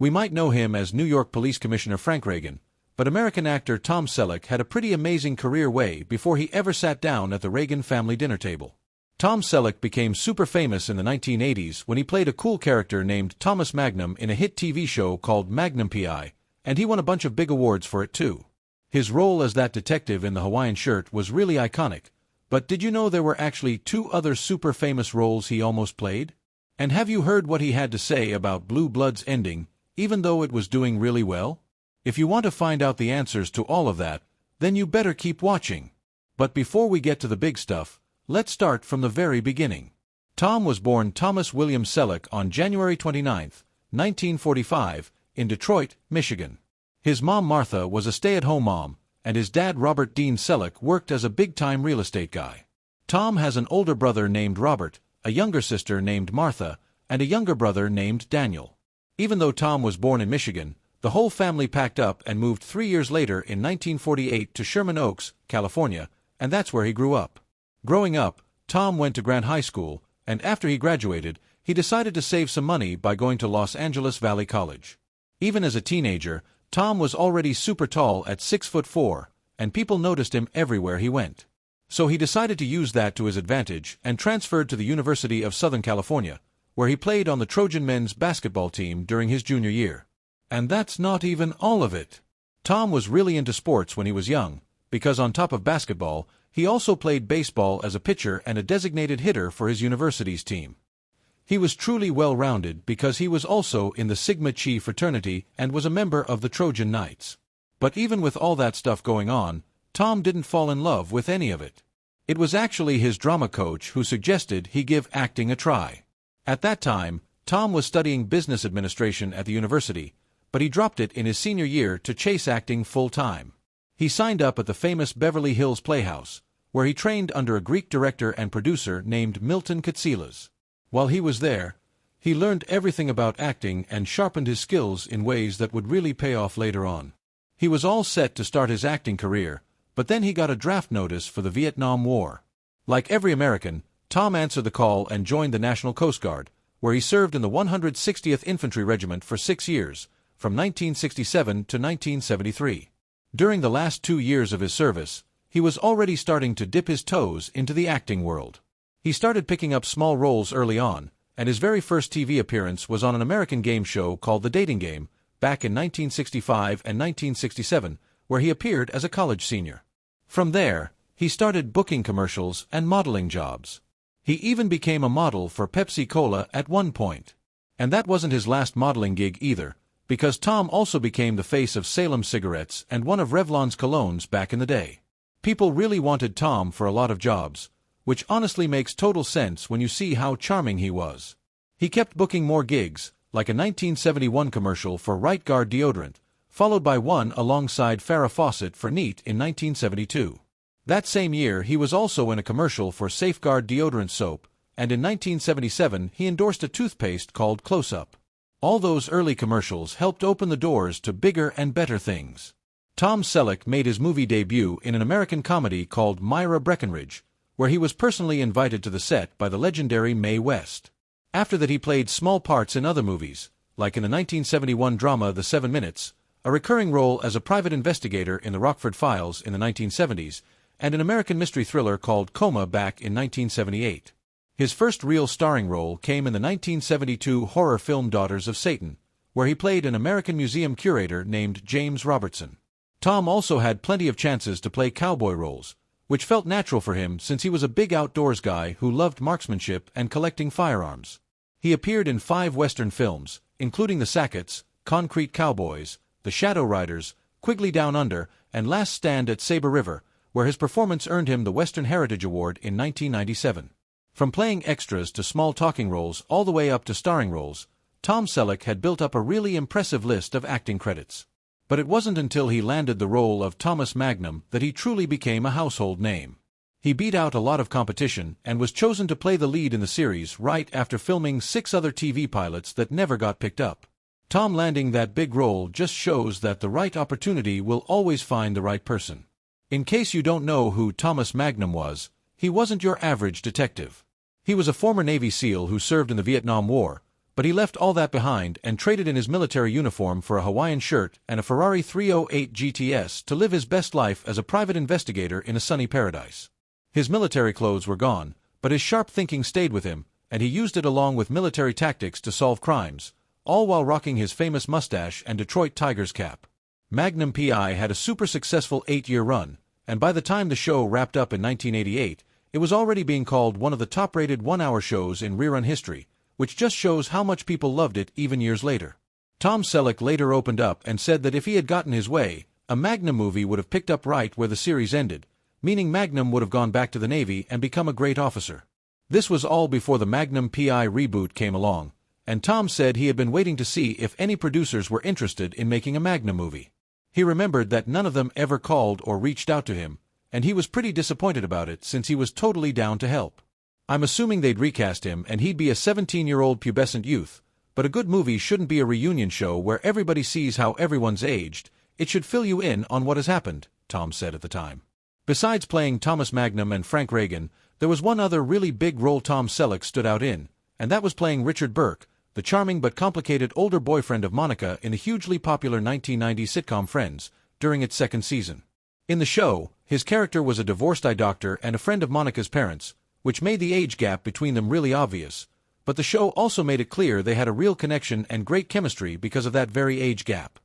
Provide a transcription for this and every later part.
We might know him as New York Police Commissioner Frank Reagan, but American actor Tom Selleck had a pretty amazing career way before he ever sat down at the Reagan family dinner table. Tom Selleck became super famous in the 1980s when he played a cool character named Thomas Magnum in a hit TV show called Magnum P.I., and he won a bunch of big awards for it too. His role as that detective in the Hawaiian shirt was really iconic, but did you know there were actually 2 other super famous roles he almost played? And have you heard what he had to say about Blue Blood's ending, even though it was doing really well? If you want to find out the answers to all of that, then you better keep watching. But before we get to the big stuff, let's start from the very beginning. Tom was born Thomas William Selleck on January 29, 1945, in Detroit, Michigan. His mom Martha was a stay-at-home mom, and his dad Robert Dean Selleck worked as a big-time real estate guy. Tom has an older brother named Robert, a younger sister named Martha, and a younger brother named Daniel. Even though Tom was born in Michigan, the whole family packed up and moved 3 years later in 1948 to Sherman Oaks, California, and that's where he grew up. Growing up, Tom went to Grant High School, and after he graduated, he decided to save some money by going to Los Angeles Valley College. Even as a teenager, Tom was already super tall at 6'4", and people noticed him everywhere he went. So he decided to use that to his advantage and transferred to the University of Southern California, where he played on the Trojan men's basketball team during his junior year. And that's not even all of it. Tom was really into sports when he was young, because on top of basketball, he also played baseball as a pitcher and a designated hitter for his university's team. He was truly well-rounded because he was also in the Sigma Chi fraternity and was a member of the Trojan Knights. But even with all that stuff going on, Tom didn't fall in love with any of it. It was actually his drama coach who suggested he give acting a try. At that time, Tom was studying business administration at the university, but he dropped it in his senior year to chase acting full-time. He signed up at the famous Beverly Hills Playhouse, where he trained under a Greek director and producer named Milton Katsilas. While he was there, he learned everything about acting and sharpened his skills in ways that would really pay off later on. He was all set to start his acting career, but then he got a draft notice for the Vietnam War. Like every American, Tom answered the call and joined the National Coast Guard, where he served in the 160th Infantry Regiment for 6 years, from 1967 to 1973. During the last 2 years of his service, he was already starting to dip his toes into the acting world. He started picking up small roles early on, and his very first TV appearance was on an American game show called The Dating Game, back in 1965 and 1967, where he appeared as a college senior. From there, he started booking commercials and modeling jobs. He even became a model for Pepsi-Cola at one point. And that wasn't his last modeling gig either, because Tom also became the face of Salem cigarettes and one of Revlon's colognes back in the day. People really wanted Tom for a lot of jobs, which honestly makes total sense when you see how charming he was. He kept booking more gigs, like a 1971 commercial for Right Guard deodorant, followed by one alongside Farrah Fawcett for Neat in 1972. That same year he was also in a commercial for Safeguard deodorant soap, and in 1977 he endorsed a toothpaste called Close-Up. All those early commercials helped open the doors to bigger and better things. Tom Selleck made his movie debut in an American comedy called Myra Breckenridge, where he was personally invited to the set by the legendary Mae West. After that he played small parts in other movies, like in the 1971 drama The 7 Minutes, a recurring role as a private investigator in the Rockford Files in the 1970s, and an American mystery thriller called Coma back in 1978. His first real starring role came in the 1972 horror film Daughters of Satan, where he played an American museum curator named James Robertson. Tom also had plenty of chances to play cowboy roles, which felt natural for him since he was a big outdoors guy who loved marksmanship and collecting firearms. He appeared in 5 Western films, including The Sacketts, Concrete Cowboys, The Shadow Riders, Quigley Down Under, and Last Stand at Sabre River, where his performance earned him the Western Heritage Award in 1997. From playing extras to small talking roles all the way up to starring roles, Tom Selleck had built up a really impressive list of acting credits. But it wasn't until he landed the role of Thomas Magnum that he truly became a household name. He beat out a lot of competition and was chosen to play the lead in the series right after filming 6 other TV pilots that never got picked up. Tom landing that big role just shows that the right opportunity will always find the right person. In case you don't know who Thomas Magnum was, he wasn't your average detective. He was a former Navy SEAL who served in the Vietnam War, But he left all that behind and traded in his military uniform for a Hawaiian shirt and a Ferrari 308 GTS to live his best life as a private investigator in a sunny paradise. His military clothes were gone, but his sharp thinking stayed with him, and he used it along with military tactics to solve crimes, all while rocking his famous mustache and Detroit Tigers cap. Magnum P.I. had a super successful 8-year run, and by the time the show wrapped up in 1988, it was already being called one of the top-rated one-hour shows in rerun history, which just shows how much people loved it even years later. Tom Selleck later opened up and said that if he had gotten his way, a Magnum movie would have picked up right where the series ended, meaning Magnum would have gone back to the Navy and become a great officer. This was all before the Magnum P.I. reboot came along, and Tom said he had been waiting to see if any producers were interested in making a Magnum movie. He remembered that none of them ever called or reached out to him, and he was pretty disappointed about it since he was totally down to help. I'm assuming they'd recast him and he'd be a 17-year-old pubescent youth, but a good movie shouldn't be a reunion show where everybody sees how everyone's aged. It should fill you in on what has happened, Tom said at the time. Besides playing Thomas Magnum and Frank Reagan, there was one other really big role Tom Selleck stood out in, and that was playing Richard Burke, the charming but complicated older boyfriend of Monica in the hugely popular 1990 sitcom Friends, during its second season. In the show, his character was a divorced eye doctor and a friend of Monica's parents, which made the age gap between them really obvious, but the show also made it clear they had a real connection and great chemistry because of that very age gap.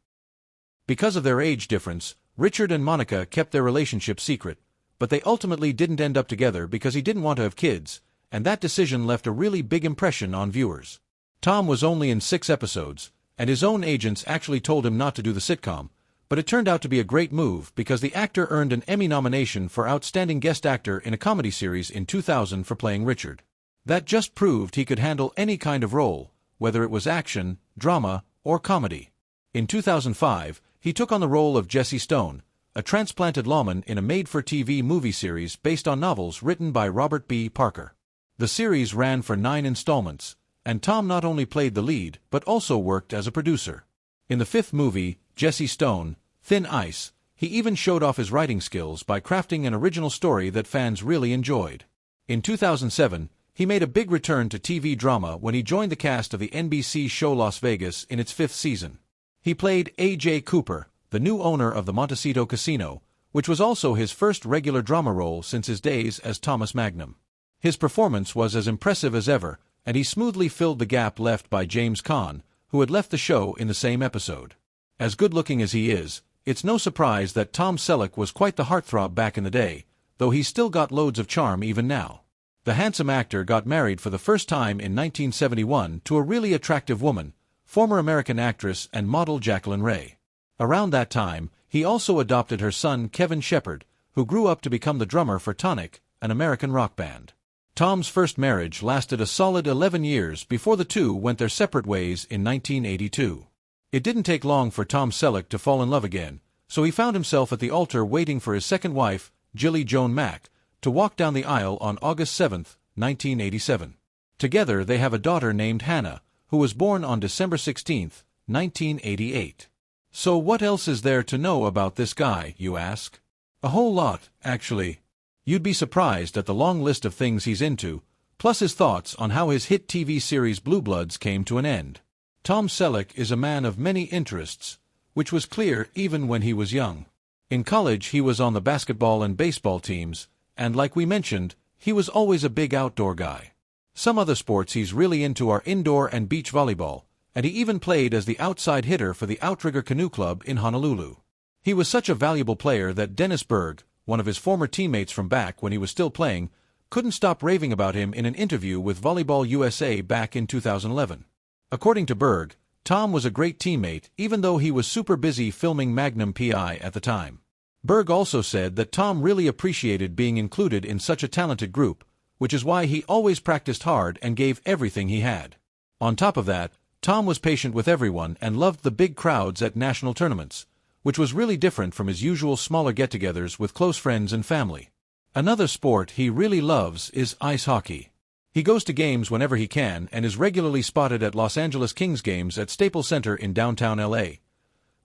Because of their age difference, Richard and Monica kept their relationship secret, but they ultimately didn't end up together because he didn't want to have kids, and that decision left a really big impression on viewers. Tom was only in 6 episodes, and his own agents actually told him not to do the sitcom, but it turned out to be a great move because the actor earned an Emmy nomination for Outstanding Guest Actor in a Comedy Series in 2000 for playing Richard. That just proved he could handle any kind of role, whether it was action, drama, or comedy. In 2005, he took on the role of Jesse Stone, a transplanted lawman in a made-for-TV movie series based on novels written by Robert B. Parker. The series ran for 9 installments, and Tom not only played the lead but also worked as a producer. In the 5th movie, Jesse Stone, Thin Ice, he even showed off his writing skills by crafting an original story that fans really enjoyed. In 2007, he made a big return to TV drama when he joined the cast of the NBC show Las Vegas in its 5th season. He played A.J. Cooper, the new owner of the Montecito Casino, which was also his first regular drama role since his days as Thomas Magnum. His performance was as impressive as ever, and he smoothly filled the gap left by James Caan, who had left the show in the same episode. As good-looking as he is, it's no surprise that Tom Selleck was quite the heartthrob back in the day, though he's still got loads of charm even now. The handsome actor got married for the first time in 1971 to a really attractive woman, former American actress and model Jacqueline Ray. Around that time, he also adopted her son Kevin Shepard, who grew up to become the drummer for Tonic, an American rock band. Tom's first marriage lasted a solid 11 years before the two went their separate ways in 1982. It didn't take long for Tom Selleck to fall in love again, so he found himself at the altar waiting for his second wife, Jilly Joan Mack, to walk down the aisle on August 7, 1987. Together they have a daughter named Hannah, who was born on December 16, 1988. So what else is there to know about this guy, you ask? A whole lot, actually. You'd be surprised at the long list of things he's into, plus his thoughts on how his hit TV series Blue Bloods came to an end. Tom Selleck is a man of many interests, which was clear even when he was young. In college he was on the basketball and baseball teams, and like we mentioned, he was always a big outdoor guy. Some other sports he's really into are indoor and beach volleyball, and he even played as the outside hitter for the Outrigger Canoe Club in Honolulu. He was such a valuable player that Dennis Berg, one of his former teammates from back when he was still playing, couldn't stop raving about him in an interview with Volleyball USA back in 2011. According to Berg, Tom was a great teammate even though he was super busy filming Magnum P.I. at the time. Berg also said that Tom really appreciated being included in such a talented group, which is why he always practiced hard and gave everything he had. On top of that, Tom was patient with everyone and loved the big crowds at national tournaments, which was really different from his usual smaller get-togethers with close friends and family. Another sport he really loves is ice hockey. He goes to games whenever he can and is regularly spotted at Los Angeles Kings games at Staples Center in downtown L.A.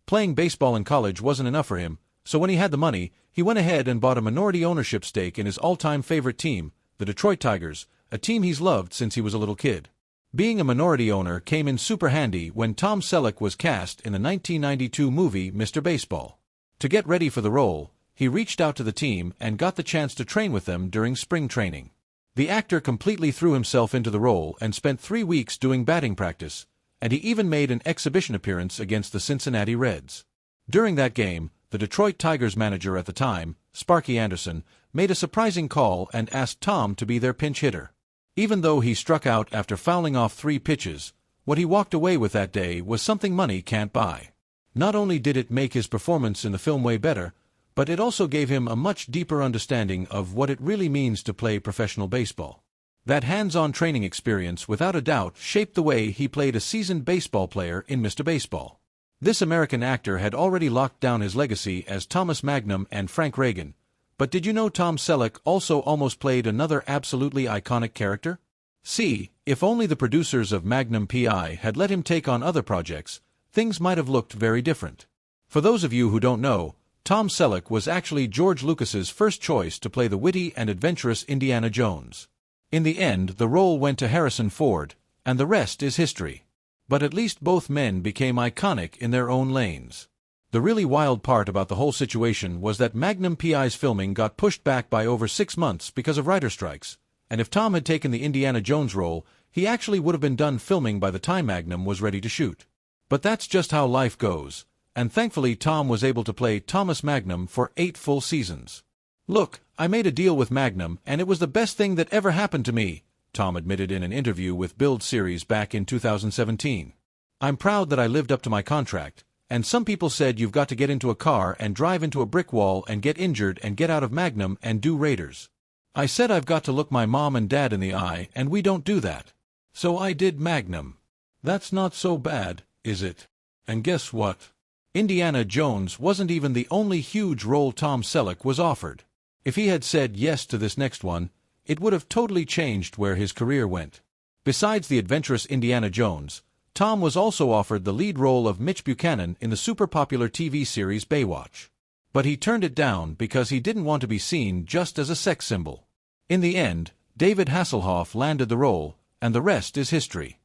Playing baseball in college wasn't enough for him, so when he had the money, he went ahead and bought a minority ownership stake in his all-time favorite team, the Detroit Tigers, a team he's loved since he was a little kid. Being a minority owner came in super handy when Tom Selleck was cast in the 1992 movie Mr. Baseball. To get ready for the role, he reached out to the team and got the chance to train with them during spring training. The actor completely threw himself into the role and spent 3 weeks doing batting practice, and he even made an exhibition appearance against the Cincinnati Reds. During that game, the Detroit Tigers manager at the time, Sparky Anderson, made a surprising call and asked Tom to be their pinch hitter. Even though he struck out after fouling off 3 pitches, what he walked away with that day was something money can't buy. Not only did it make his performance in the film way better, but it also gave him a much deeper understanding of what it really means to play professional baseball. That hands-on training experience without a doubt shaped the way he played a seasoned baseball player in Mr. Baseball. This American actor had already locked down his legacy as Thomas Magnum and Frank Reagan, but did you know Tom Selleck also almost played another absolutely iconic character? See, if only the producers of Magnum P.I. had let him take on other projects, things might have looked very different. For those of you who don't know, Tom Selleck was actually George Lucas's first choice to play the witty and adventurous Indiana Jones. In the end, the role went to Harrison Ford, and the rest is history. But at least both men became iconic in their own lanes. The really wild part about the whole situation was that Magnum P.I.'s filming got pushed back by over 6 months because of writer strikes, and if Tom had taken the Indiana Jones role, he actually would have been done filming by the time Magnum was ready to shoot. But that's just how life goes, and thankfully Tom was able to play Thomas Magnum for 8 full seasons. "Look, I made a deal with Magnum, and it was the best thing that ever happened to me," Tom admitted in an interview with Build Series back in 2017. "I'm proud that I lived up to my contract, and some people said you've got to get into a car and drive into a brick wall and get injured and get out of Magnum and do Raiders. I said I've got to look my mom and dad in the eye, and we don't do that. So I did Magnum. That's not so bad, is it? And guess what? Indiana Jones wasn't even the only huge role Tom Selleck was offered. If he had said yes to this next one, it would have totally changed where his career went. Besides the adventurous Indiana Jones, Tom was also offered the lead role of Mitch Buchanan in the super-popular TV series Baywatch. But he turned it down because he didn't want to be seen just as a sex symbol. In the end, David Hasselhoff landed the role, and the rest is history.